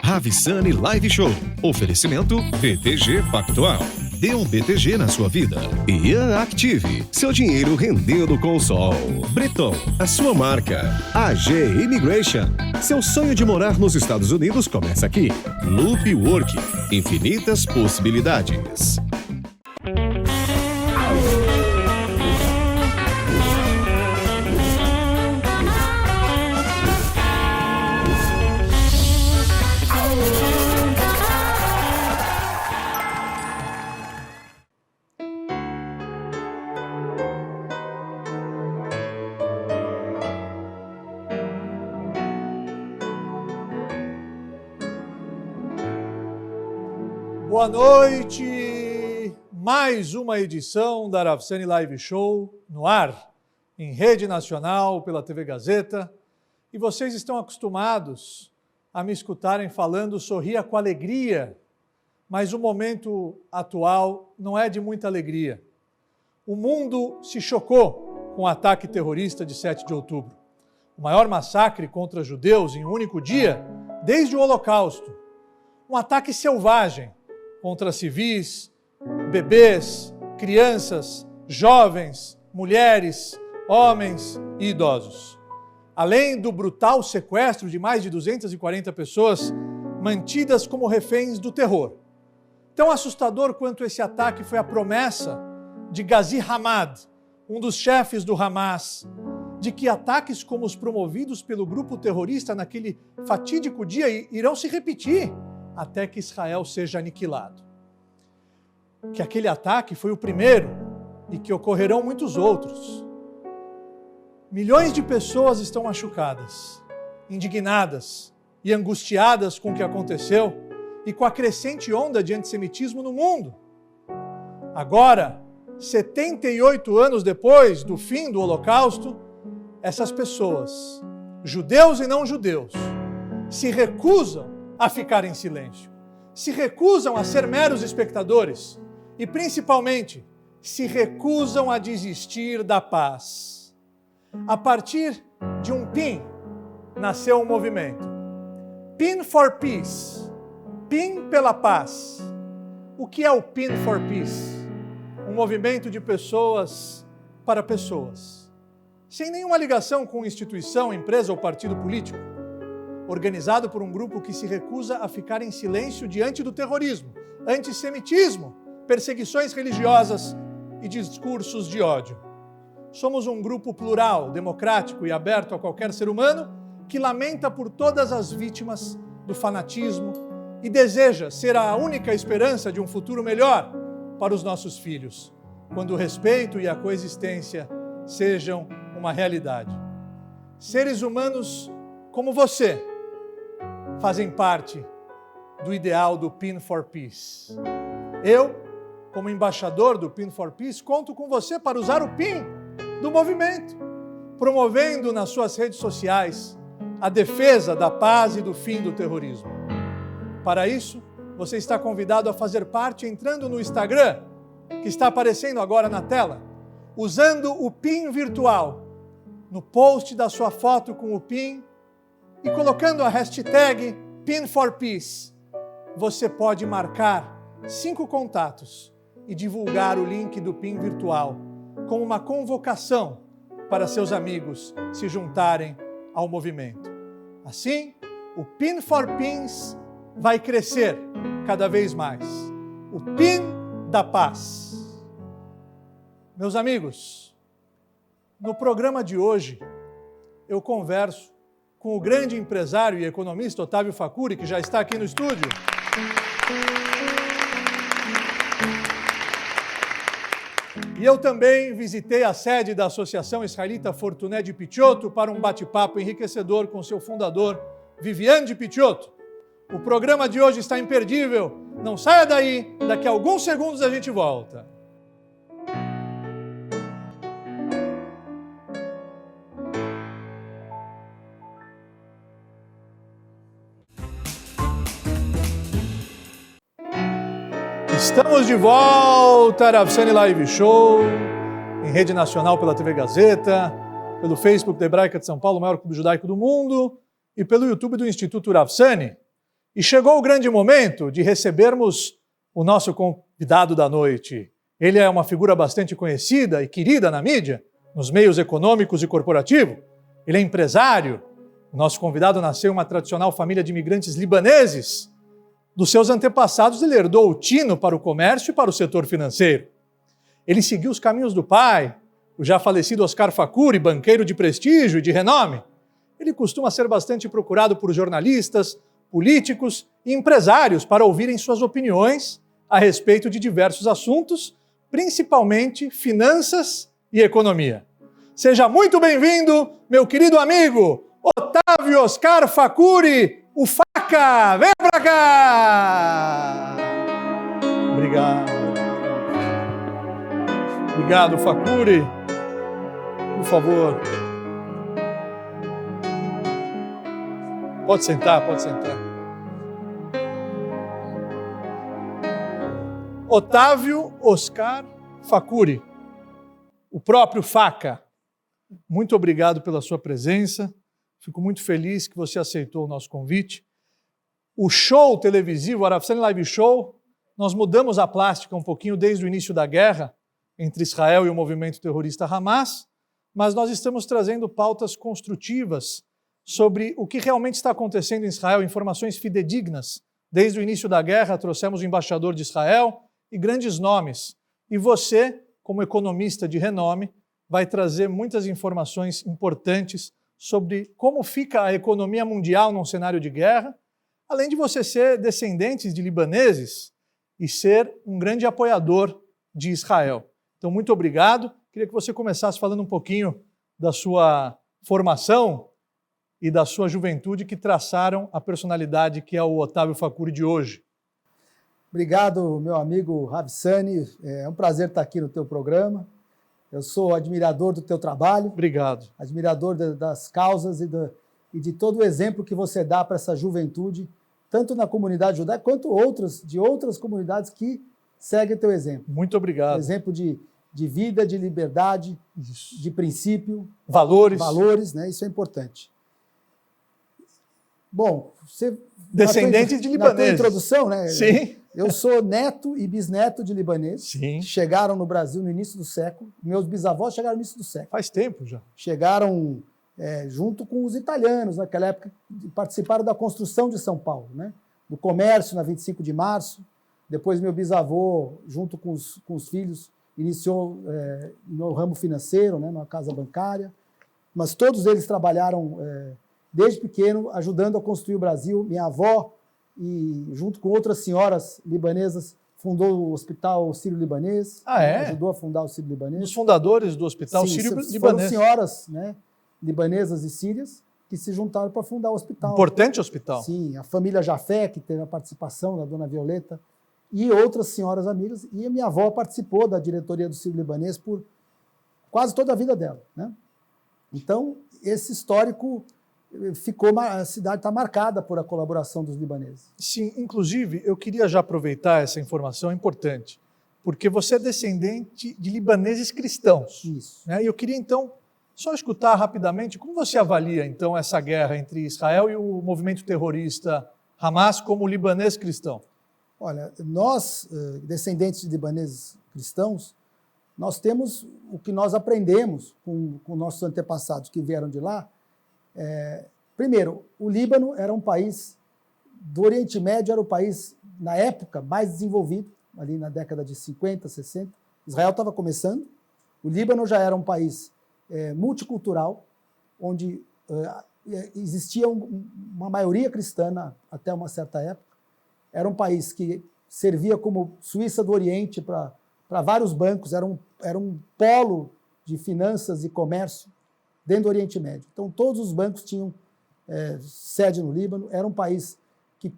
Ravissani Live Show. Oferecimento BTG Pactual. Dê um BTG na sua vida. Ian Active. Seu dinheiro rendendo com o sol. Breton, a sua marca. AG Immigration. Seu sonho de morar nos Estados Unidos começa aqui. Loop Work. Infinitas possibilidades. Boa noite! Mais uma edição da Ravissani Live Show no ar, em rede nacional, pela TV Gazeta. E vocês estão acostumados a me escutarem falando sorria com alegria, mas o momento atual não é de muita alegria. O mundo se chocou com o ataque terrorista de 7 de outubro. O maior massacre contra judeus em um único dia, desde o Holocausto. Um ataque selvagem contra civis, bebês, crianças, jovens, mulheres, homens e idosos. Além do brutal sequestro de mais de 240 pessoas mantidas como reféns do terror. Tão assustador quanto esse ataque foi a promessa de Ghazi Hamad, um dos chefes do Hamas, de que ataques como os promovidos pelo grupo terrorista naquele fatídico dia irão se repetir até que Israel seja aniquilado. Que aquele ataque foi o primeiro e que ocorrerão muitos outros. Milhões de pessoas estão machucadas, indignadas e angustiadas com o que aconteceu e com a crescente onda de antissemitismo no mundo. Agora, 78 anos depois do fim do Holocausto, essas pessoas, judeus e não judeus, se recusam a ficar em silêncio, se recusam a ser meros espectadores e, principalmente, se recusam a desistir da paz. A partir de um PIN, nasceu um movimento. PIN for Peace. PIN pela paz. O que é o PIN for Peace? Um movimento de pessoas para pessoas, sem nenhuma ligação com instituição, empresa ou partido político, organizado por um grupo que se recusa a ficar em silêncio diante do terrorismo, antissemitismo, perseguições religiosas e discursos de ódio. Somos um grupo plural, democrático e aberto a qualquer ser humano que lamenta por todas as vítimas do fanatismo e deseja ser a única esperança de um futuro melhor para os nossos filhos, quando o respeito e a coexistência sejam uma realidade. Seres humanos como você fazem parte do ideal do PIN for Peace. Eu, como embaixador do PIN for Peace, conto com você para usar o PIN do movimento, promovendo nas suas redes sociais a defesa da paz e do fim do terrorismo. Para isso, você está convidado a fazer parte entrando no Instagram, que está aparecendo agora na tela, usando o PIN virtual, no post da sua foto com o PIN, e colocando a hashtag PIN4Peace, você pode marcar 5 contatos e divulgar o link do PIN virtual como uma convocação para seus amigos se juntarem ao movimento. Assim, o PIN4Peace vai crescer cada vez mais. O PIN da paz. Meus amigos, no programa de hoje, eu converso com o grande empresário e economista Otávio Facuri, que já está aqui no estúdio. E eu também visitei a sede da Associação Israelita Fortuné de Picciotto para um bate-papo enriquecedor com seu fundador, Viviane de Picciotto. O programa de hoje está imperdível. Não saia daí, daqui a alguns segundos a gente volta. Estamos de volta, Ravissani Live Show, em rede nacional pela TV Gazeta, pelo Facebook da Hebraica de São Paulo, o maior clube judaico do mundo, e pelo YouTube do Instituto Ravissani. E chegou o grande momento de recebermos o nosso convidado da noite. Ele é uma figura bastante conhecida e querida na mídia, nos meios econômicos e corporativos. Ele é empresário. O nosso convidado nasceu em uma tradicional família de imigrantes libaneses. Dos seus antepassados, ele herdou o tino para o comércio e para o setor financeiro. Ele seguiu os caminhos do pai, o já falecido Oscar Fakouri, banqueiro de prestígio e de renome. Ele costuma ser bastante procurado por jornalistas, políticos e empresários para ouvirem suas opiniões a respeito de diversos assuntos, principalmente finanças e economia. Seja muito bem-vindo, meu querido amigo Otávio Oscar Fakouri, o Faca! Vem pra cá! Obrigado. Obrigado, Fakouri. Por favor. Pode sentar, pode sentar. Otávio Oscar Fakouri, o próprio Faca. Muito obrigado pela sua presença. Fico muito feliz que você aceitou o nosso convite. O show televisivo, o Arafsani Live Show, nós mudamos a plástica um pouquinho desde o início da guerra entre Israel e o movimento terrorista Hamas, mas nós estamos trazendo pautas construtivas sobre o que realmente está acontecendo em Israel, informações fidedignas. Desde o início da guerra, trouxemos o embaixador de Israel e grandes nomes. E você, como economista de renome, vai trazer muitas informações importantes sobre como fica a economia mundial num cenário de guerra, além de você ser descendente de libaneses e ser um grande apoiador de Israel. Então, muito obrigado. Queria que você começasse falando um pouquinho da sua formação e da sua juventude que traçaram a personalidade que é o Otávio Fakouri de hoje. Obrigado, meu amigo Ravsani. É um prazer estar aqui no teu programa. Eu sou admirador do teu trabalho. Obrigado. Admirador das causas e de todo o exemplo que você dá para essa juventude, tanto na comunidade judaica quanto de outras comunidades que seguem teu exemplo. Muito obrigado. Exemplo de vida, de liberdade, Isso. de princípio. Valores, né? Isso é importante. Bom, você... Descendente de libaneses. Na tua introdução, né? Sim. Eu sou neto e bisneto de libaneses. Sim. Chegaram no Brasil no início do século. Meus bisavós chegaram no início do século. Faz tempo já. Chegaram junto com os italianos, naquela época, participaram da construção de São Paulo, né? Do comércio na 25 de março. Depois meu bisavô, junto com os filhos, iniciou no ramo financeiro, né? Numa casa bancária. Mas todos eles trabalharam desde pequeno, ajudando a construir o Brasil. Minha avó, e junto com outras senhoras libanesas, fundou o Hospital Sírio-Libanês. Ah, é? Ajudou a fundar o Sírio-Libanês. Os fundadores do Hospital Sim, Sírio-Libanês. foram senhoras, né, libanesas e sírias que se juntaram para fundar o hospital. Importante hospital. Sim, a família Jafé, que teve a participação da dona Violeta, e outras senhoras amigas. E a minha avó participou da diretoria do Sírio-Libanês por quase toda a vida dela, né? Então, esse histórico... a cidade está marcada por a colaboração dos libaneses. Sim, inclusive, eu queria já aproveitar essa informação, é importante, porque você é descendente de libaneses cristãos. Isso. Né? E eu queria, então, só escutar rapidamente como você avalia, então, essa guerra entre Israel e o movimento terrorista Hamas como libanês cristão. Olha, nós, descendentes de libaneses cristãos, nós temos o que nós aprendemos com nossos antepassados que vieram de lá. Primeiro, o Líbano era um país do Oriente Médio, era o país, na época, mais desenvolvido, ali na década de 50, 60. Israel estava começando. O Líbano já era um país multicultural, onde existia uma maioria cristã até uma certa época. Era um país que servia como Suíça do Oriente para vários bancos, era um polo de finanças e comércio dentro do Oriente Médio. Então, todos os bancos tinham sede no Líbano. Era um país que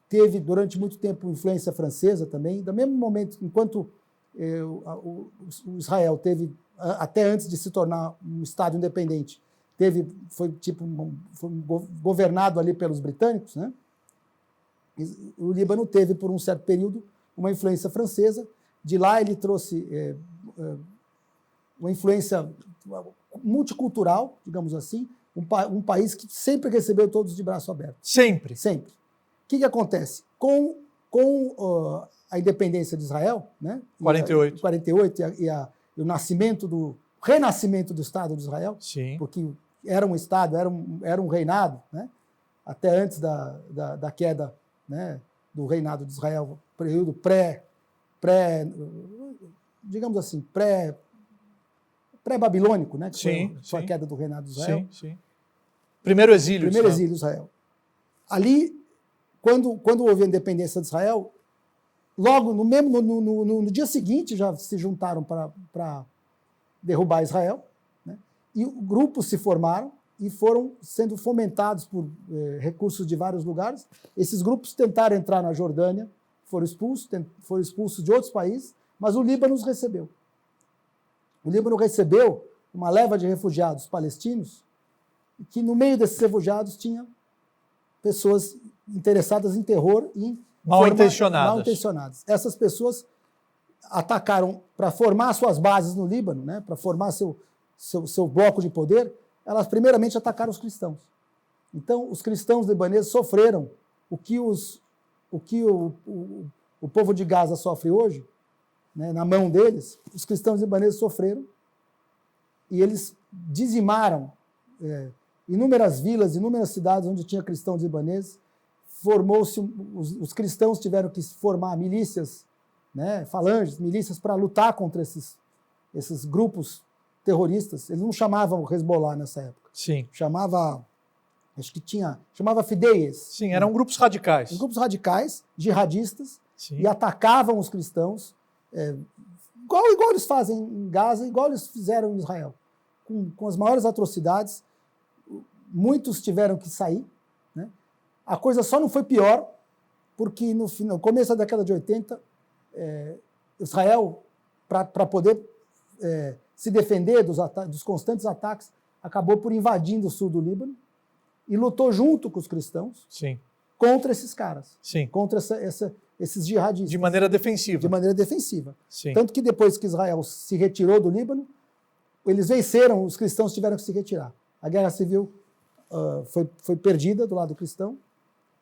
teve, durante muito tempo, influência francesa também. Do mesmo momento, enquanto o Israel teve, até antes de se tornar um Estado independente, foi governado ali pelos britânicos, né? O Líbano teve, por um certo período, uma influência francesa. De lá ele trouxe uma influência multicultural, digamos assim, um país que sempre recebeu todos de braço aberto. Sempre? Sempre. que acontece? Com a independência de Israel, né? 48. 48 e o renascimento do Estado de Israel, Sim. porque era um Estado, era um reinado, né? Até antes da queda, né, do reinado de Israel, período digamos assim, pré-babilônico, né? Que foi a queda do reinado de Israel. Sim, sim. Primeiro exílio de Israel. Ali, quando houve a independência de Israel, logo no dia seguinte já se juntaram para derrubar Israel, né? E grupos se formaram e foram sendo fomentados por recursos de vários lugares. Esses grupos tentaram entrar na Jordânia, foram expulsos de outros países, mas o Líbano os recebeu. O Líbano recebeu uma leva de refugiados palestinos, que no meio desses refugiados tinha pessoas interessadas em terror e mal intencionadas. Essas pessoas atacaram para formar suas bases no Líbano, né, para formar seu bloco de poder. Elas primeiramente atacaram os cristãos. Então, os cristãos libaneses sofreram o que o povo de Gaza sofre hoje, né, na mão deles. Os cristãos libaneses sofreram e eles dizimaram inúmeras vilas, inúmeras cidades onde tinha cristãos libaneses. Formou-se, os cristãos tiveram que formar milícias, né, falanges, milícias para lutar contra esses grupos terroristas. Eles não chamavam o Hezbollah nessa época. Sim. Chamava Fideies. Sim, eram grupos radicais. Grupos radicais, jihadistas, sim, e atacavam os cristãos, igual eles fazem em Gaza, igual eles fizeram em Israel, com as maiores atrocidades. Muitos tiveram que sair, né? A coisa só não foi pior, porque no começo da década de 80, Israel, para poder se defender dos constantes ataques, acabou por invadir o sul do Líbano e lutou junto com os cristãos, sim, contra esses caras, sim, contra esses jihadistas. De maneira defensiva. De maneira defensiva. Sim. Tanto que depois que Israel se retirou do Líbano, eles venceram, os cristãos tiveram que se retirar. A guerra civil foi perdida do lado cristão,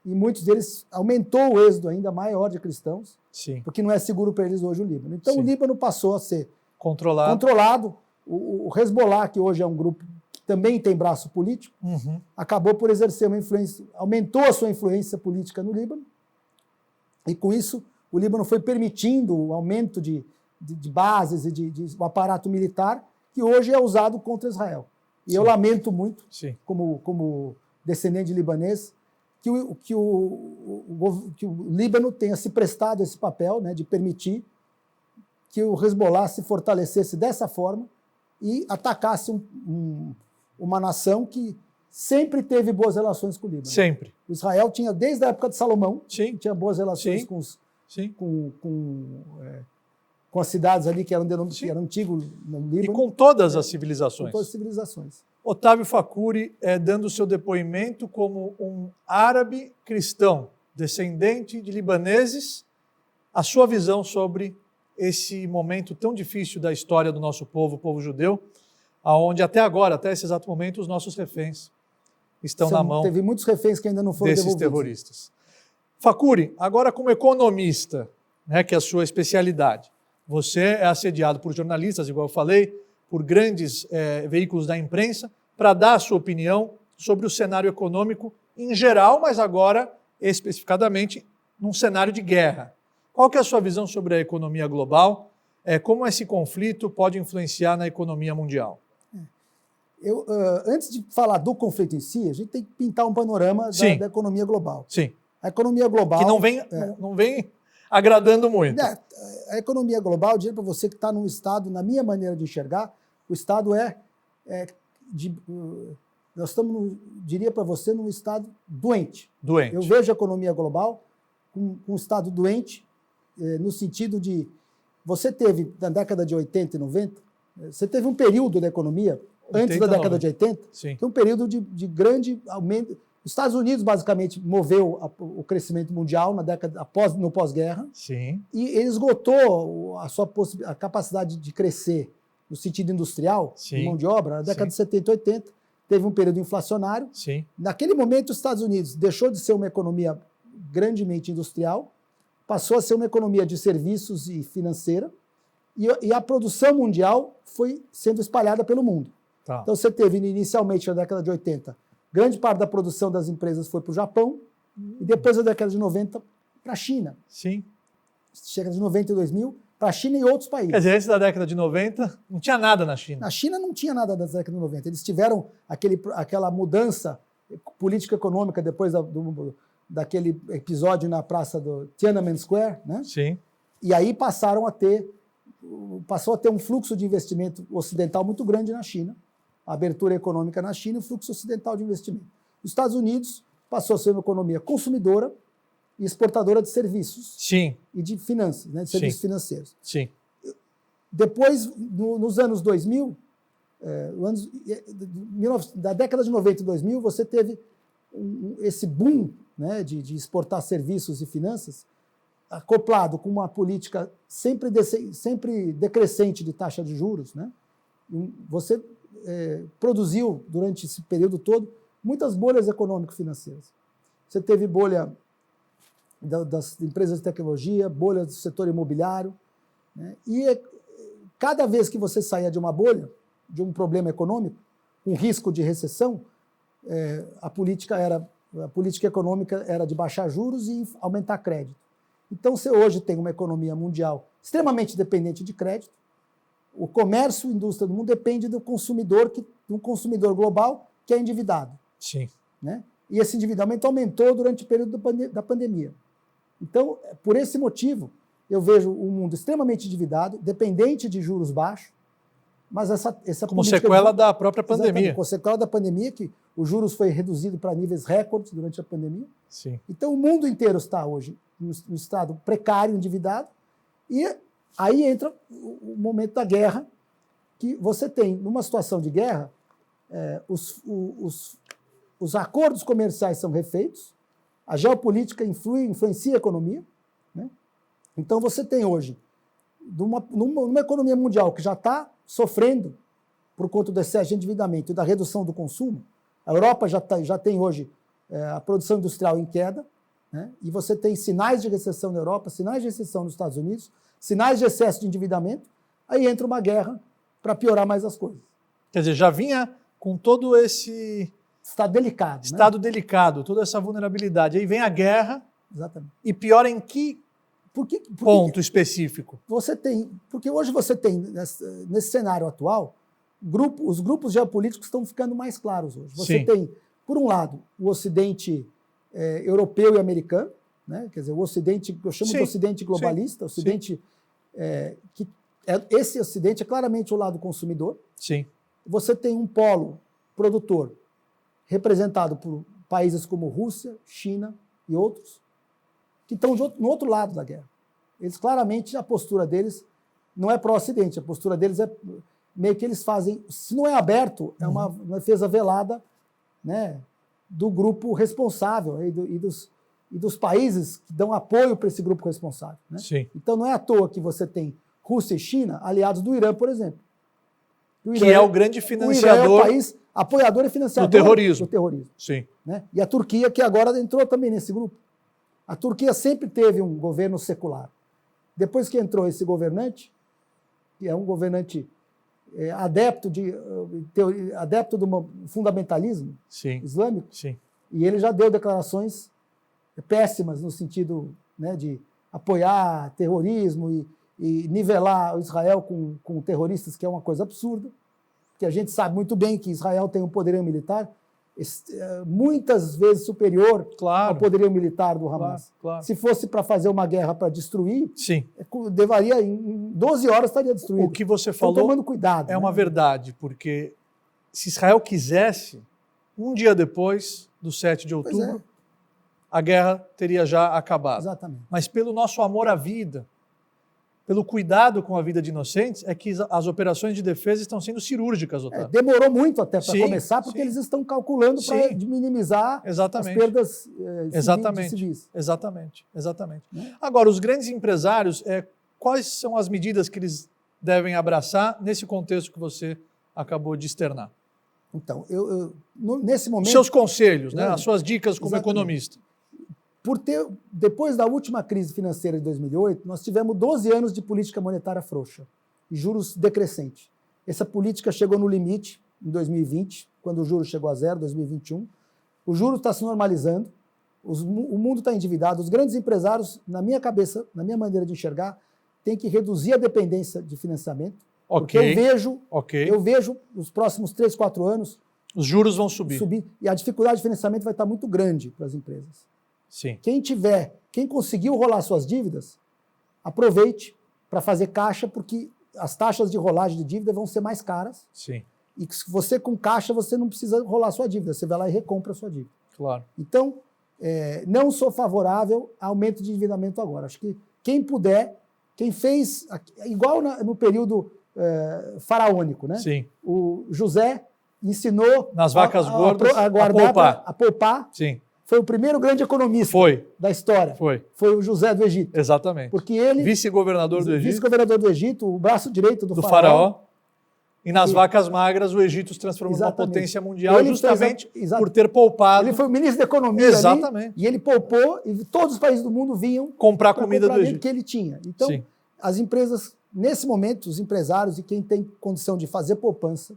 e muitos deles aumentou o êxodo ainda maior de cristãos, sim, porque não é seguro para eles hoje o Líbano. Então, sim, o Líbano passou a ser controlado. O Hezbollah, que hoje é um grupo que também tem braço político, uhum, acabou por exercer uma influência, aumentou a sua influência política no Líbano, e com isso o Líbano foi permitindo o aumento de bases e de aparato militar que hoje é usado contra Israel. E sim, eu lamento muito, sim, como descendente libanês, que o Líbano tenha se prestado esse papel, né, de permitir que o Hezbollah se fortalecesse dessa forma e atacasse uma nação que sempre teve boas relações com o Líbano. Sempre. O Israel tinha, desde a época de Salomão, sim, tinha boas relações sim, com as cidades ali que eram antigos no Líbano. E com todas as civilizações. Com todas as civilizações. Otávio Facuri, dando seu depoimento como um árabe cristão, descendente de libaneses, a sua visão sobre esse momento tão difícil da história do nosso povo, o povo judeu, aonde até agora, até esse exato momento, os nossos reféns estão na mão. Teve muitos reféns que ainda não foram desses devolvidos. Terroristas. Facuri, agora como economista, né, que é a sua especialidade, você é assediado por jornalistas, igual eu falei, por grandes veículos da imprensa, para dar a sua opinião sobre o cenário econômico em geral, mas agora, especificadamente, num cenário de guerra. Qual que é a sua visão sobre a economia global? Como esse conflito pode influenciar na economia mundial? Antes de falar do conflito em si, a gente tem que pintar um panorama da economia global. Sim. A economia global... Que não vem agradando muito. A economia global, eu diria para você que está num estado, na minha maneira de enxergar, o estado nós estamos, diria para você, num estado doente. Doente. Eu vejo a economia global com um estado doente, no sentido de... Você teve, na década de 80 e 90, você teve um período da economia, antes da década de 80, que é um período de grande aumento. Os Estados Unidos, basicamente, moveu o crescimento mundial no pós-guerra. Sim. E ele esgotou a capacidade de crescer no sentido industrial, sim, de mão de obra, na década de 70 e 80. Teve um período inflacionário. Sim. Naquele momento, os Estados Unidos deixou de ser uma economia grandemente industrial, passou a ser uma economia de serviços e financeira, e a produção mundial foi sendo espalhada pelo mundo. Tá. Então você teve inicialmente na década de 80, grande parte da produção das empresas foi para o Japão, e depois da década de 90 para a China. Sim. Chega de 90 e 2000 para a China e outros países. Quer dizer, antes da década de 90, não tinha nada na China. Na China não tinha nada da década de 90. Eles tiveram aquela mudança político-econômica depois daquele episódio na praça do Tiananmen Square, né? Sim. E aí passou a ter um fluxo de investimento ocidental muito grande na China, a abertura econômica na China e o fluxo ocidental de investimento. Os Estados Unidos passou a ser uma economia consumidora e exportadora de serviços. Sim. E de finanças, né, de serviços financeiros. Sim. Depois, nos anos 2000, da década de 90 e 2000, você teve esse boom, né, de exportar serviços e finanças, acoplado com uma política sempre decrescente de taxa de juros. Né? Você produziu, durante esse período todo, muitas bolhas econômico-financeiras. Você teve bolha das empresas de tecnologia, bolha do setor imobiliário, né? E cada vez que você saía de uma bolha, de um problema econômico, um risco de recessão, a política econômica era de baixar juros e aumentar crédito. Então você hoje tem uma economia mundial extremamente dependente de crédito. O comércio e a indústria do mundo depende do consumidor global que é endividado. Sim. Né? E esse endividamento aumentou durante o período da pandemia. Então, por esse motivo, eu vejo um mundo extremamente endividado, dependente de juros baixos, mas essa como sequela da própria pandemia. Com sequela da pandemia, que os juros foi reduzido para níveis recordes durante a pandemia. Sim. Então, o mundo inteiro está hoje no estado precário, endividado, e aí entra o momento da guerra, que você tem, numa situação de guerra, os acordos comerciais são refeitos, a geopolítica influencia a economia, né? Então você tem hoje, numa economia mundial que já está sofrendo por conta do excesso de endividamento e da redução do consumo, a Europa já tem hoje a produção industrial em queda, né? E você tem sinais de recessão na Europa, sinais de recessão nos Estados Unidos, sinais de excesso de endividamento, aí entra uma guerra para piorar mais as coisas. Quer dizer, já vinha com todo esse estado delicado. Estado delicado, toda essa vulnerabilidade. Aí vem a guerra. Exatamente. E piora em que ponto específico? Porque hoje você tem, nesse cenário atual, os grupos geopolíticos estão ficando mais claros hoje. Você tem, por um lado, o Ocidente europeu e americano, né? Quer dizer, o Ocidente, eu chamo de Ocidente globalista, Ocidente esse Ocidente é claramente o lado consumidor. Sim. Você tem um polo produtor representado por países como Rússia, China e outros, que estão no outro lado da guerra. Eles claramente, a postura deles não é pró-Ocidente, a postura deles é meio que eles fazem, se não é aberto, é uma defesa velada, né, do grupo responsável e dos países que dão apoio para esse grupo responsável. Né? Sim. Então não é à toa que você tem Rússia e China aliados do Irã, por exemplo. Que é o grande financiador. O Irã é o país apoiador e financiador do terrorismo. Sim. Né? E a Turquia, que agora entrou também nesse grupo. A Turquia sempre teve um governo secular. Depois que entrou esse governante, que é um governante adepto do fundamentalismo islâmico, e ele já deu declarações péssimas no sentido, né, de apoiar terrorismo e nivelar Israel com terroristas, que é uma coisa absurda, porque a gente sabe muito bem que Israel tem um poderio militar muitas vezes superior ao poderio militar do Hamas. Claro. Se fosse para fazer uma guerra para destruir, deveria em 12 horas estaria destruído. O que você falou tomando cuidado, é uma verdade, porque se Israel quisesse, um dia depois do 7 de outubro, a guerra teria já acabado. Exatamente. Mas pelo nosso amor à vida, pelo cuidado com a vida de inocentes, é que as operações de defesa estão sendo cirúrgicas, Otávio. Demorou muito até para começar, porque eles estão calculando para minimizar as perdas civis. Exatamente. Agora, os grandes empresários, quais são as medidas que eles devem abraçar nesse contexto que você acabou de externar? Então, nesse momento... Seus conselhos, né? As suas dicas como economista. Depois da última crise financeira de 2008, nós tivemos 12 anos de política monetária frouxa e juros decrescentes. Essa política chegou no limite em 2020, quando o juro chegou a zero, 2021. O juro está se normalizando, o mundo está endividado. Os grandes empresários, na minha cabeça, na minha maneira de enxergar, têm que reduzir a dependência de financiamento. Porque eu vejo nos próximos 3, 4 anos... Os juros vão subir. E a dificuldade de financiamento vai estar muito grande para as empresas. Sim. Quem conseguiu rolar suas dívidas, aproveite para fazer caixa, porque as taxas de rolagem de dívida vão ser mais caras. Sim. E se você com caixa, você não precisa rolar sua dívida, você vai lá e recompra a sua dívida. Claro. Então, não sou favorável a aumento de endividamento agora. Acho que quem puder, quem fez, igual no período faraônico, né? Sim. O José ensinou nas vacas gordas a guardar, a poupar. Sim. Foi o primeiro grande economista da história. Foi o José do Egito. Exatamente. Porque ele... Vice-governador do Egito. Vice-governador do Egito, o braço direito do faraó. E nas vacas magras, o Egito se transformou numa potência mundial justamente por ter poupado. Ele foi o ministro da Economia ali, e ele poupou, e todos os países do mundo vinham comprar comida do Egito que ele tinha. Então, as empresas, nesse momento, os empresários e quem tem condição de fazer poupança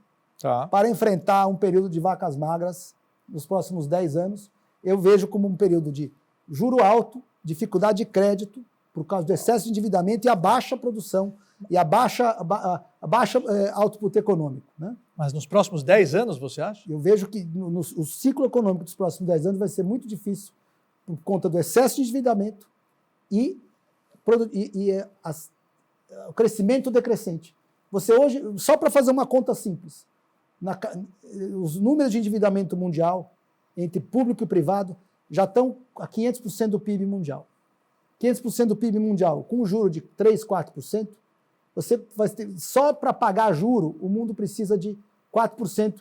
para enfrentar um período de vacas magras nos próximos 10 anos, eu vejo como um período de juro alto, dificuldade de crédito, por causa do excesso de endividamento e a baixa produção e a baixa output econômico. Né? Mas nos próximos 10 anos, você acha? Eu vejo que o ciclo econômico dos próximos 10 anos vai ser muito difícil por conta do excesso de endividamento e o crescimento decrescente. Você hoje, só para fazer uma conta simples, os números de endividamento mundial entre público e privado já estão a 500% do PIB mundial. 500% do PIB mundial, com um juro de 3%, 4%, você vai ter, só para pagar juro, o mundo precisa de 4%.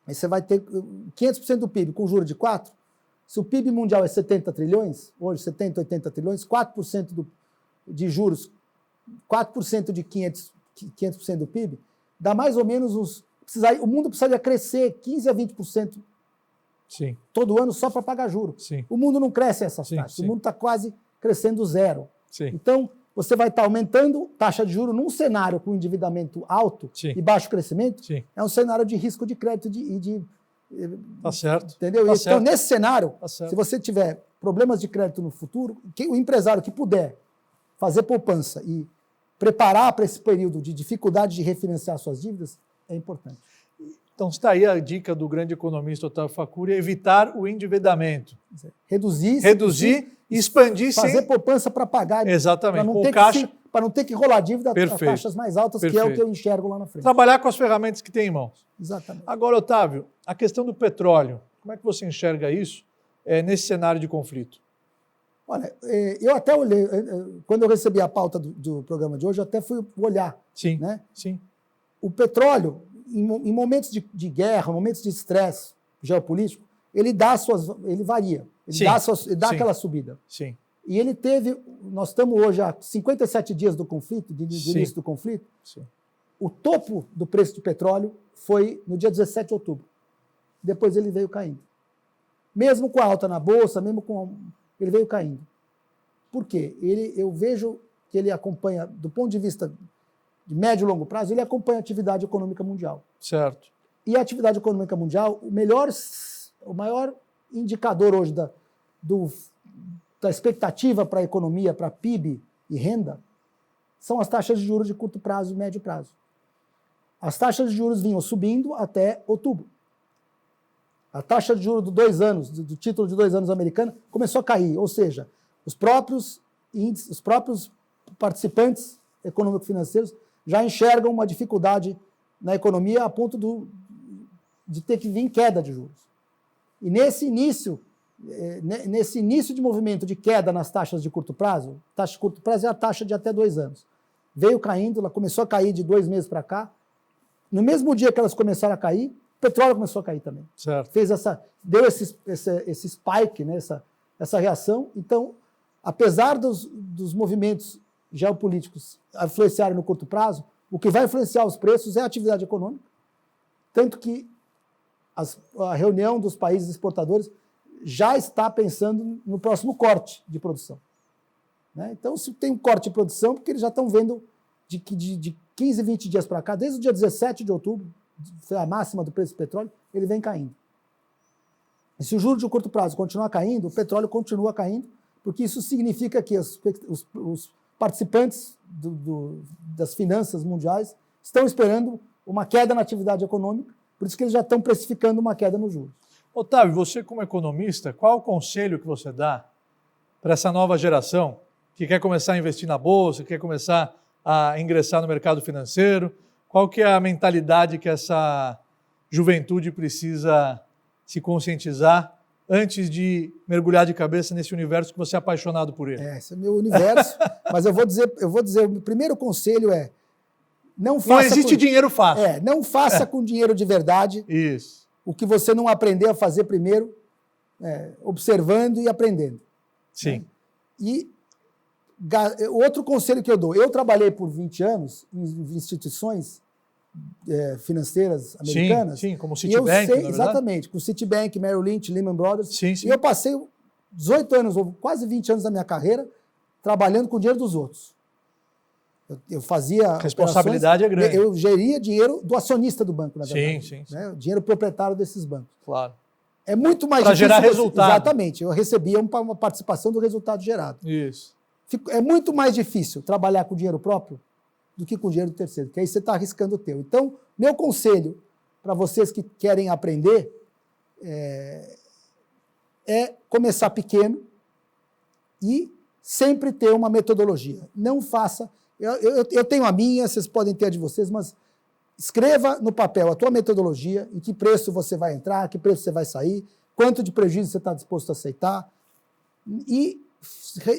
Aí você vai ter 500% do PIB com juro de 4%. Se o PIB mundial é 70 trilhões, hoje 70, 80 trilhões, 4% de juros, 4% de 500% do PIB, dá mais ou menos o mundo precisaria crescer 15% a 20% todo ano só para pagar juros. O mundo não cresce essas taxas, o mundo está quase crescendo zero. Então, você vai estar aumentando taxa de juros num cenário com endividamento alto e baixo crescimento, é um cenário de risco de crédito Tá certo. Entendeu? Então, nesse cenário, se você tiver problemas de crédito no futuro, o empresário que puder fazer poupança e preparar para esse período de dificuldade de refinanciar suas dívidas, é importante. Então, está aí a dica do grande economista Otávio Facuri, evitar o endividamento. Reduzir e expandir fazer poupança para pagar. Exatamente, para não ter que rolar dívida a taxas mais altas, que é o que eu enxergo lá na frente. Trabalhar com as ferramentas que tem em mãos. Exatamente. Agora, Otávio, a questão do petróleo, como é que você enxerga isso nesse cenário de conflito? Olha, eu até olhei, quando eu recebi a pauta do programa de hoje, eu até fui olhar. Sim, né? sim. O petróleo, em momentos de guerra, momentos de estresse geopolítico, ele varia, ele dá aquela subida. Sim. E nós estamos hoje há 57 dias do conflito, do início do conflito. Sim. O topo do preço do petróleo foi no dia 17 de outubro. Depois ele veio caindo. Mesmo com a alta na bolsa, ele veio caindo. Por quê? Eu vejo que ele acompanha, do ponto de vista de médio e longo prazo, ele acompanha a atividade econômica mundial. Certo. E a atividade econômica mundial, o maior indicador hoje da expectativa para a economia, para PIB e renda, são as taxas de juros de curto prazo e médio prazo. As taxas de juros vinham subindo até outubro. A taxa de juros do título de 2 anos americana começou a cair, ou seja, os próprios participantes econômico-financeiros já enxergam uma dificuldade na economia a ponto de ter que vir queda de juros. E nesse início de movimento de queda nas taxas de curto prazo, taxa de curto prazo é a taxa de até 2 anos, veio caindo, ela começou a cair de 2 meses para cá. No mesmo dia que elas começaram a cair, o petróleo começou a cair também. Certo. Deu esse spike, né, essa reação. Então, apesar dos movimentos geopolíticos influenciarem no curto prazo, o que vai influenciar os preços é a atividade econômica. Tanto que a reunião dos países exportadores já está pensando no próximo corte de produção. Né? Então, se tem um corte de produção, porque eles já estão vendo de 15, 20 dias para cá, desde o dia 17 de outubro, foi a máxima do preço do petróleo, ele vem caindo. E se o juro de curto prazo continuar caindo, o petróleo continua caindo, porque isso significa que os participantes das finanças mundiais estão esperando uma queda na atividade econômica, por isso que eles já estão precificando uma queda nos juros. Otávio, você como economista, qual o conselho que você dá para essa nova geração que quer começar a investir na bolsa, que quer começar a ingressar no mercado financeiro? Qual que é a mentalidade que essa juventude precisa se conscientizar antes de mergulhar de cabeça nesse universo que você é apaixonado por ele? Esse é o meu universo, mas eu vou dizer, o primeiro conselho é não existe dinheiro fácil. Não faça com dinheiro de verdade. Isso. O que você não aprender a fazer primeiro, observando e aprendendo. Sim. Né? E outro conselho que eu dou, eu trabalhei por 20 anos em instituições financeiras americanas. Sim, como o Citibank, exatamente, com o Citibank, Merrill Lynch, Lehman Brothers. Sim. E eu passei 18 anos, ou quase 20 anos da minha carreira, trabalhando com o dinheiro dos outros. Eu fazia a responsabilidade é grande. Eu geria dinheiro do acionista do banco, na verdade. Sim. Né? O dinheiro proprietário desses bancos. Claro. É muito mais difícil. Para gerar resultado. Exatamente. Eu recebia uma participação do resultado gerado. Isso. É muito mais difícil trabalhar com dinheiro próprio do que com dinheiro do terceiro, porque aí você está arriscando o teu. Então, meu conselho para vocês que querem aprender é começar pequeno e sempre ter uma metodologia. Não faça... Eu tenho a minha, vocês podem ter a de vocês, mas escreva no papel a tua metodologia, em que preço você vai entrar, que preço você vai sair, quanto de prejuízo você está disposto a aceitar e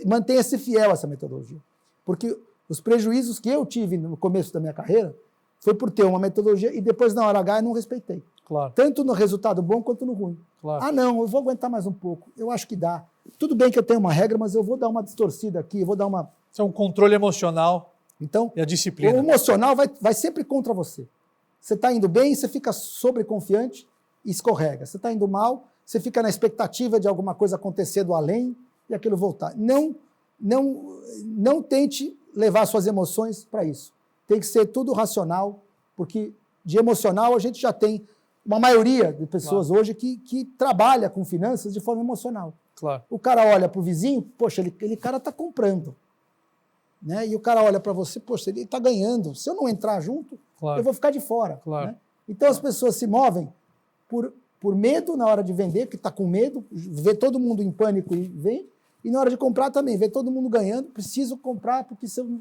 mantenha-se fiel a essa metodologia. Porque os prejuízos que eu tive no começo da minha carreira foi por ter uma metodologia e depois, na hora H, eu não respeitei. Claro. Tanto no resultado bom quanto no ruim. Claro. Ah, não, eu vou aguentar mais um pouco. Eu acho que dá. Tudo bem que eu tenho uma regra, mas eu vou dar uma distorcida aqui, eu vou dar uma... Isso é um controle emocional então, e a disciplina. O emocional vai sempre contra você. Você está indo bem, você fica sobreconfiante e escorrega. Você está indo mal, você fica na expectativa de alguma coisa acontecer do além e aquilo voltar. Não tente levar suas emoções para isso. Tem que ser tudo racional, porque de emocional a gente já tem uma maioria de pessoas hoje que trabalha com finanças de forma emocional. Claro. O cara olha para o vizinho, poxa, aquele cara está comprando. Né? E o cara olha para você, poxa, ele está ganhando. Se eu não entrar junto, eu vou ficar de fora. Claro. Né? Então as pessoas se movem por medo na hora de vender, que está com medo, vê todo mundo em pânico e vem, e na hora de comprar também, vê todo mundo ganhando, preciso comprar, porque se eu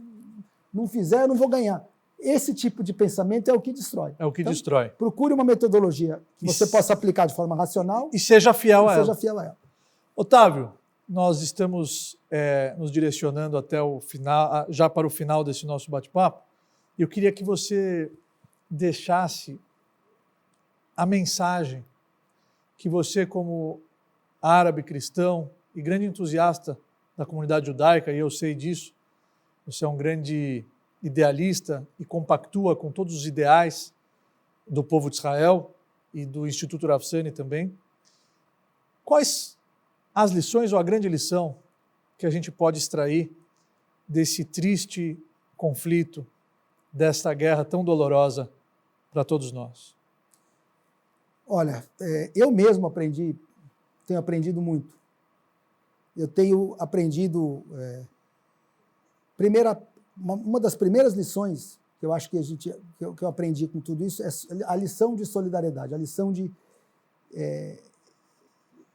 não fizer, eu não vou ganhar. Esse tipo de pensamento é o que destrói. É o que destrói. Procure uma metodologia que você possa aplicar de forma racional e seja fiel a ela. Otávio, nós estamos nos direcionando até o final, já para o final desse nosso bate-papo. Eu queria que você deixasse a mensagem que você, como árabe cristão e grande entusiasta da comunidade judaica, e eu sei disso, você é um grande idealista e compactua com todos os ideais do povo de Israel e do Instituto Rav Sani também. Quais as lições ou a grande lição que a gente pode extrair desse triste conflito, desta guerra tão dolorosa para todos nós? Olha, eu mesmo tenho aprendido muito. Eu tenho aprendido... uma das primeiras lições que eu acho que eu aprendi com tudo isso é a lição de solidariedade, a lição de...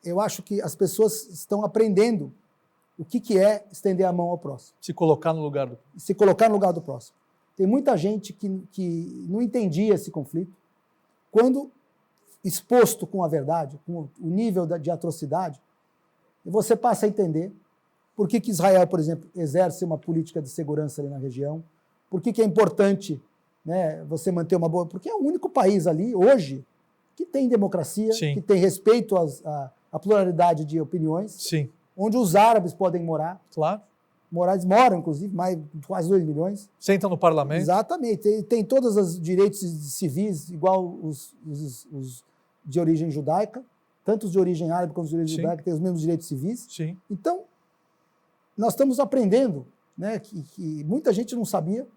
eu acho que as pessoas estão aprendendo o que é estender a mão ao próximo. Se colocar no lugar do próximo. Tem muita gente que não entendia esse conflito. Quando exposto com a verdade, com o nível de atrocidade, você passa a entender por que Israel, por exemplo, exerce uma política de segurança ali na região, por que é importante, né, você manter uma boa... Porque é o único país ali, hoje, que tem democracia, Sim. que tem respeito à pluralidade de opiniões, Sim. onde os árabes podem morar. Claro. Moram, inclusive, quase 2 milhões. Sentam no parlamento. Exatamente. Tem todos os direitos civis, igual os de origem judaica. tanto os de origem árabe quanto os de origem Sim. judaica têm os mesmos direitos civis. Sim. Então, nós estamos aprendendo, né, que muita gente não sabia,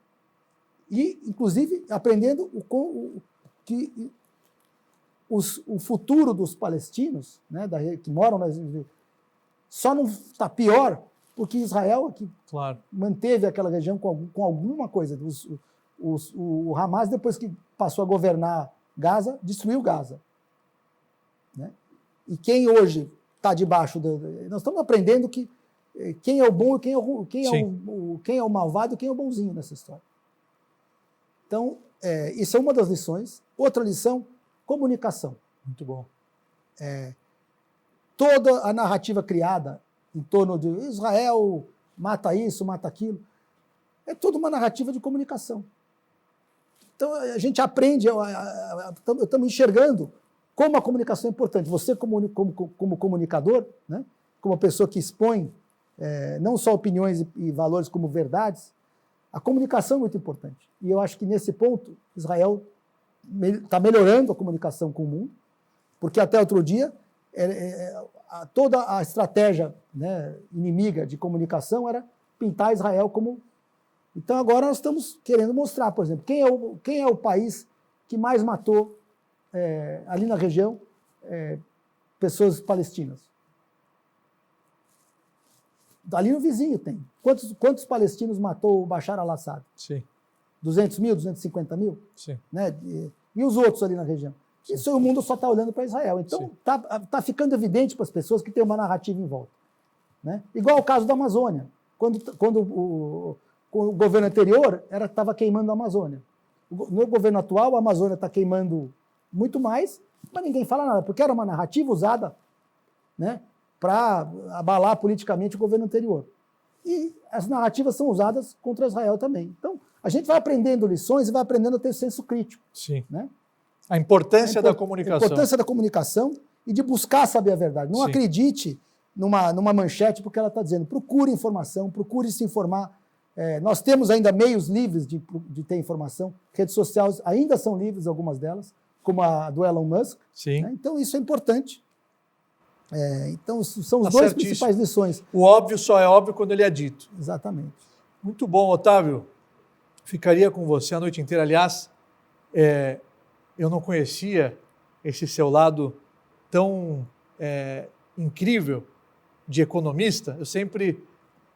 e, inclusive, aprendendo que o futuro dos palestinos, né, que moram só não está pior porque Israel que Claro. manteve aquela região com alguma coisa. O Hamas, depois que passou a governar Gaza, destruiu Gaza. Né? E quem hoje está debaixo nós estamos aprendendo que quem é o bom e quem é o malvado e quem é o bonzinho nessa história. Então, isso é uma das lições. Outra lição, comunicação. Muito bom. Toda a narrativa criada em torno de Israel mata isso, mata aquilo, é toda uma narrativa de comunicação. Então, a gente aprende, estamos enxergando como a comunicação é importante. Você, como comunicador, né, como uma pessoa que expõe não só opiniões e valores como verdades, a comunicação é muito importante. E eu acho que, nesse ponto, Israel está melhorando a comunicação com o mundo, porque até outro dia, toda a estratégia, né, inimiga de comunicação era pintar Israel como... Então, agora nós estamos querendo mostrar, por exemplo, quem é o país que mais matou ali na região pessoas palestinas. Ali no vizinho tem. Quantos palestinos matou o Bashar al-Assad? Sim. 200 mil, 250 mil? Sim. Né? E os outros ali na região? Sim. Isso o mundo só está olhando para Israel. Então, está ficando evidente para as pessoas que tem uma narrativa em volta. Né? Igual o caso da Amazônia. Quando o governo anterior estava queimando a Amazônia. No governo atual, a Amazônia está queimando muito mais, mas ninguém fala nada, porque era uma narrativa usada, né, para abalar politicamente o governo anterior. E as narrativas são usadas contra Israel também. Então, a gente vai aprendendo lições e vai aprendendo a ter senso crítico. Sim. Né? A importância da comunicação. A importância da comunicação e de buscar saber a verdade. Não acredite numa manchete porque ela está dizendo. Procure informação, procure se informar. Nós temos ainda meios livres de ter informação. Redes sociais ainda são livres, algumas delas, como a do Elon Musk. Sim. Né? Então, isso é importante. Então, são as duas principais lições. O óbvio só é óbvio quando ele é dito. Exatamente. Muito bom, Otávio. Ficaria com você a noite inteira. Aliás, eu não conhecia esse seu lado tão incrível de economista. Eu sempre,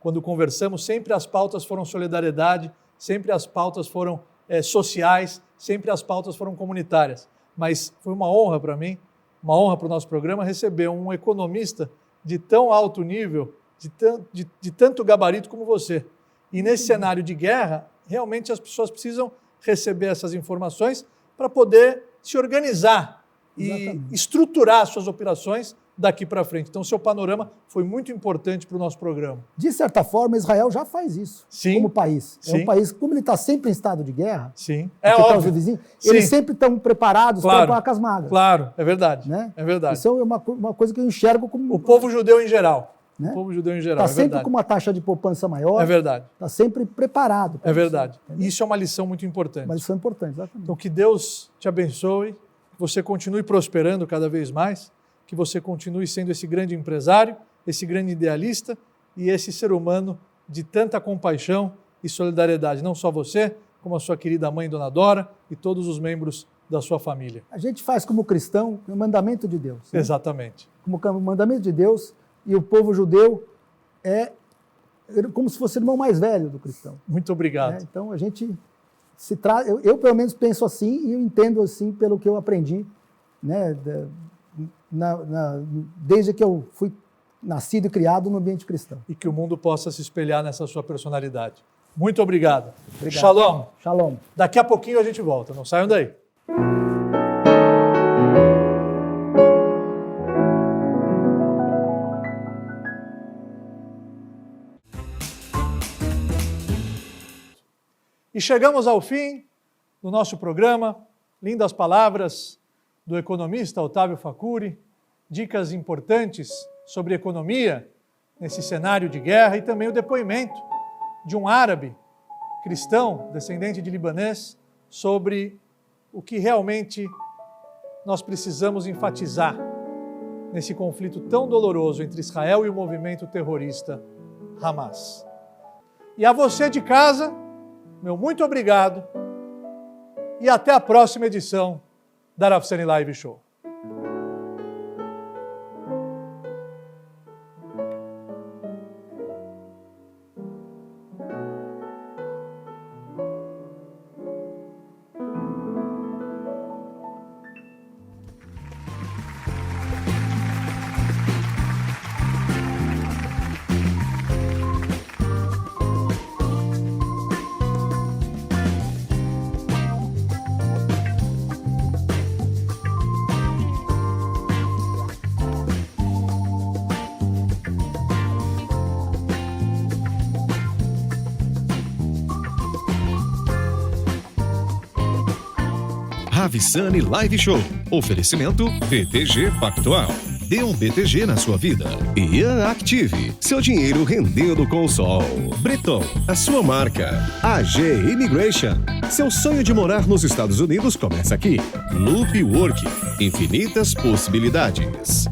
quando conversamos, sempre as pautas foram solidariedade, sempre as pautas foram sociais, sempre as pautas foram comunitárias. Mas foi uma honra para mim, uma honra para o nosso programa receber um economista de tão alto nível, de tanto gabarito como você. E nesse cenário de guerra, realmente as pessoas precisam receber essas informações para poder se organizar e estruturar suas operações daqui para frente. Então, o seu panorama foi muito importante para o nosso programa. De certa forma, Israel já faz isso, como país. É um país, como ele está sempre em estado de guerra, óbvio. Vizinhos, eles sempre estão preparados para vacas magras. Claro, é verdade. Né? É verdade. Isso é uma coisa que eu enxergo como... O povo judeu em geral. Né? O povo judeu em geral, está sempre com uma taxa de poupança maior. É verdade. Está sempre preparado. É verdade. Isso é uma lição muito importante. Uma lição importante, exatamente. Então, que Deus te abençoe, que você continue prosperando cada vez mais, que você continue sendo esse grande empresário, esse grande idealista e esse ser humano de tanta compaixão e solidariedade. Não só você, como a sua querida mãe, Dona Dora, e todos os membros da sua família. A gente faz como cristão o mandamento de Deus. Né? Exatamente. Como o mandamento de Deus, e o povo judeu é como se fosse o irmão mais velho do cristão. Muito obrigado. Então, a gente eu pelo menos penso assim e eu entendo assim pelo que eu aprendi, né, desde que eu fui nascido e criado no ambiente cristão. E que o mundo possa se espelhar nessa sua personalidade. Muito obrigado. Shalom. Shalom. Daqui a pouquinho a gente volta. Não saiam daí. E chegamos ao fim do nosso programa. Lindas palavras do economista Otávio Facuri, dicas importantes sobre economia nesse cenário de guerra e também o depoimento de um árabe cristão, descendente de libanês, sobre o que realmente nós precisamos enfatizar nesse conflito tão doloroso entre Israel e o movimento terrorista Hamas. E a você de casa, meu muito obrigado e até a próxima edição da Rav Sani Live Show. Rav Sani Live Show. Oferecimento BTG Pactual. Dê um BTG na sua vida. E a Active. Seu dinheiro rendendo com o sol. Breton, a sua marca. AG Immigration. Seu sonho de morar nos Estados Unidos começa aqui. Loop Work. Infinitas possibilidades.